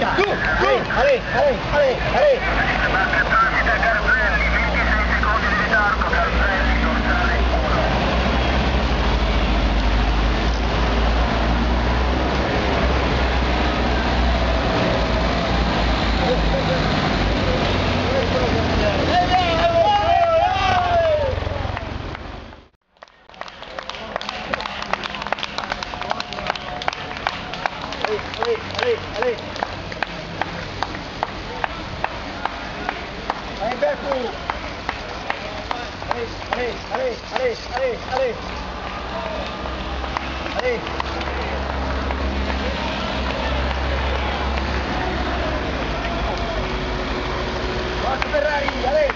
finita! Ale! Ale! Vai Beppe! Ale! Forza Ferrari! Ale!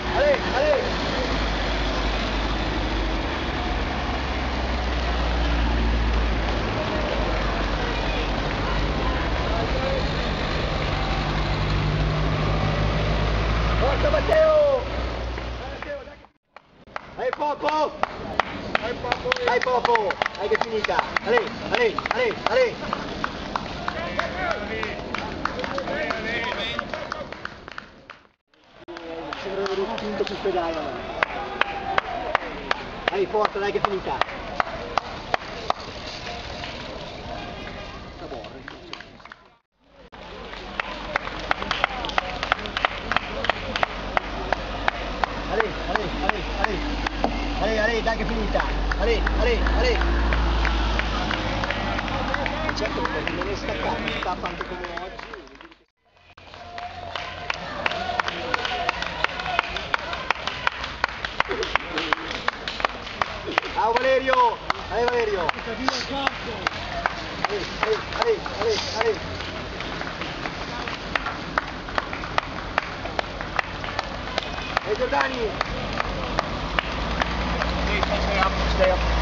Forza Matteo! Dai Popo! Dai Popo! Dai che è finita! Ale! Sembra aver un punto sul pedale, dai forza, dai che è finita! Ale, dai che è finita! Ale! Certo che non è staccato, non sta tanto come oggi. Ciao Valerio! Dai Valerio! Ale! Giordani! Stay up.